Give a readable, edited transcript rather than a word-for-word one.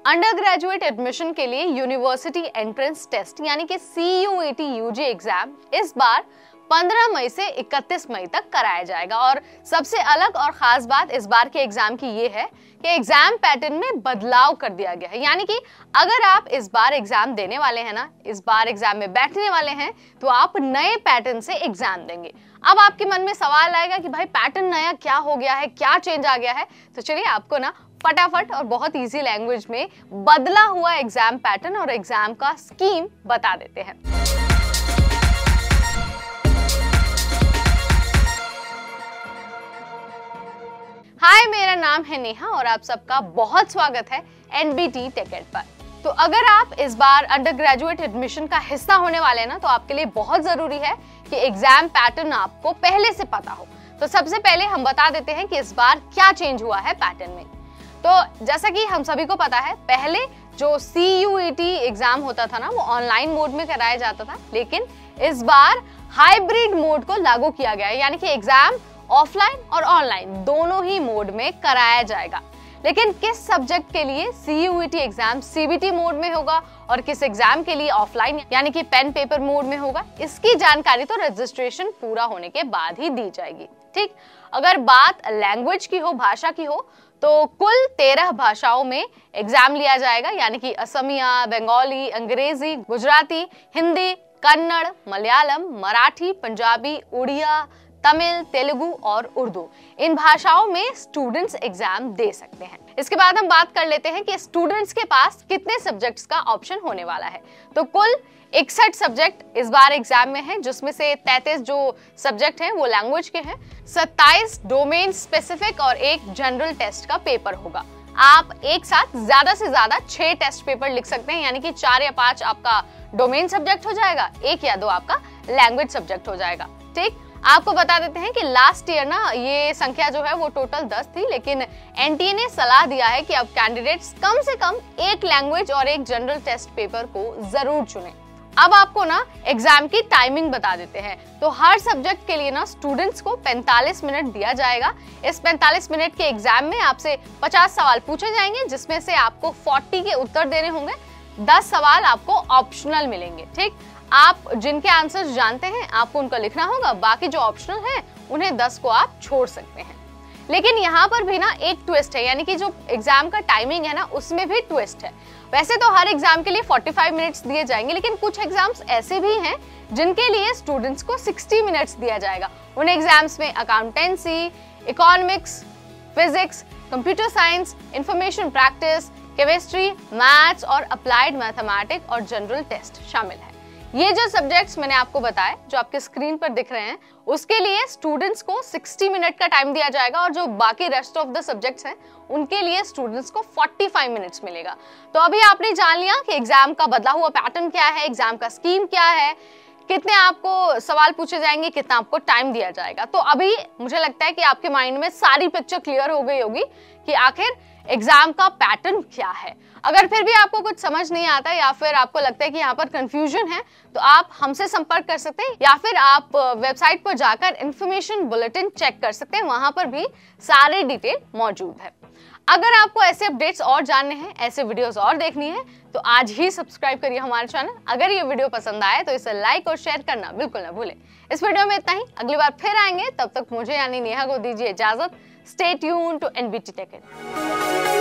Under graduate admission के लिए university entrance test यानी कि CUET UG एग्जाम इस बार 15 मई से 31 मई तक कराया जाएगा। और सबसे अलग और खास बात इस बार के एग्जाम की ये है कि एग्जाम पैटर्न में बदलाव कर दिया गया है। यानी कि अगर आप इस बार एग्जाम देने वाले हैं ना, इस बार एग्जाम में बैठने वाले हैं, तो आप नए पैटर्न से एग्जाम देंगे। अब आपके मन में सवाल आएगा कि भाई पैटर्न नया क्या हो गया है, क्या चेंज आ गया है। तो चलिए आपको ना फटाफट और बहुत इजी लैंग्वेज में बदला हुआ एग्जाम पैटर्न और एग्जाम का स्कीम बता देते हैं। हाय, मेरा नाम है नेहा और आप सबका बहुत स्वागत है NBT टेकेड पर। तो अगर आप इस बार अंडर ग्रेजुएट एडमिशन का हिस्सा होने वाले हैं ना, तो आपके लिए बहुत जरूरी है कि एग्जाम पैटर्न आपको पहले से पता हो। तो सबसे पहले हम बता देते हैं कि इस बार क्या चेंज हुआ है पैटर्न में। तो जैसा कि हम सभी को पता है, पहले जो CUET एग्जाम होता था ना, वो ऑनलाइन मोड में कराया जाता था, लेकिन इस बार हाइब्रिड मोड को लागू किया गया है। यानी कि एग्जाम ऑफलाइन और ऑनलाइन दोनों ही मोड में कराया जाएगा। लेकिन किस सब्जेक्ट के लिए CUET एग्जाम CBT मोड में होगा और किस एग्जाम के लिए ऑफलाइन यानी कि पेन पेपर मोड में होगा, इसकी जानकारी तो रजिस्ट्रेशन पूरा होने के बाद ही दी जाएगी। ठीक, अगर बात लैंग्वेज की हो, भाषा की हो, तो कुल 13 भाषाओं में एग्जाम लिया जाएगा। यानी कि असमिया, बंगाली, अंग्रेजी, गुजराती, हिंदी, कन्नड़, मलयालम, मराठी, पंजाबी, उड़िया, तमिल, तेलुगु और उर्दू, इन भाषाओं में स्टूडेंट्स एग्जाम दे सकते हैं। इसके बाद हम बात कर लेते हैं कि स्टूडेंट्स के पास कितने सब्जेक्ट्स का ऑप्शन होने वाला है। तो कुल 61 सब्जेक्ट इस बार एग्जाम में हैं, जिसमें से 33 जो सब्जेक्ट हैं वो लैंग्वेज के हैं, 27 डोमेन स्पेसिफिक और एक जनरल टेस्ट का पेपर होगा। आप एक साथ ज्यादा से ज्यादा 6 टेस्ट पेपर लिख सकते हैं। यानी कि 4 या 5 आपका डोमेन सब्जेक्ट हो जाएगा, 1 या 2 आपका लैंग्वेज सब्जेक्ट हो जाएगा। ठीक, आपको बता देते हैं कि लास्ट ईयर ना ये संख्या जो है वो टोटल 10 थी, लेकिन NTA ने सलाह दिया है कि अब कैंडिडेट्स कम से कम एक लैंग्वेज और एक जनरल टेस्ट पेपर को जरूर चुनें। अब आपको ना एग्जाम की टाइमिंग बता देते हैं। तो हर सब्जेक्ट के लिए ना स्टूडेंट्स को 45 मिनट दिया जाएगा। इस 45 मिनट के एग्जाम में आपसे 50 सवाल पूछे जाएंगे, जिसमें से आपको 40 के उत्तर देने होंगे। 10 सवाल आपको ऑप्शनल मिलेंगे। ठीक, आप जिनके आंसर्स जानते हैं आपको उनका लिखना होगा, बाकी जो ऑप्शनल हैं उन्हें 10 को आप छोड़ सकते हैं। लेकिन यहाँ पर भी ना एक ट्विस्ट है, यानी कि जो एग्जाम का टाइमिंग है ना, उसमें भी ट्विस्ट है। वैसे तो हर एग्जाम के लिए 45 मिनट्स दिए जाएंगे, लेकिन कुछ एग्जाम्स ऐसे भी हैं जिनके लिए स्टूडेंट्स को 60 मिनट्स दिया जाएगा। उन एग्जाम्स में accountancy, economics, physics, computer science, information practice, chemistry, maths और अप्लाइड मैथमेटिक्स और जनरल टेस्ट शामिल है। ये जो सब्जेक्ट्स मैंने आपको बताए, जो आपके स्क्रीन पर दिख रहे हैं, उसके लिए स्टूडेंट्स को 60 मिनट का टाइम दिया जाएगा और जो बाकी रेस्ट ऑफ द सब्जेक्ट्स हैं उनके लिए स्टूडेंट्स को 45 मिनट्स मिलेगा। तो अभी आपने जान लिया कि एग्जाम का बदला हुआ पैटर्न क्या है, एग्जाम का स्कीम क्या है, कितने आपको सवाल पूछे जाएंगे, कितना आपको टाइम दिया जाएगा। तो अभी मुझे लगता है कि आपके माइंड में सारी पिक्चर क्लियर हो गई होगी कि आखिर एग्जाम का पैटर्न क्या है। अगर फिर भी आपको कुछ समझ नहीं आता या फिर आपको लगता है कि यहाँ पर कंफ्यूजन है, तो आप हमसे संपर्क कर सकते हैं या फिर आप वेबसाइट पर जाकर इंफॉर्मेशन बुलेटिन चेक कर सकते हैं, वहां पर भी सारे डिटेल मौजूद है। अगर आपको ऐसे अपडेट्स और जानने हैं, ऐसे वीडियोस और देखनी है, तो आज ही सब्सक्राइब करिए हमारे चैनल। अगर ये वीडियो पसंद आए तो इसे लाइक और शेयर करना बिल्कुल ना भूलें। इस वीडियो में इतना ही, अगली बार फिर आएंगे, तब तक मुझे यानी नेहा को दीजिए इजाजत। Stay tuned to NBT टेकेड।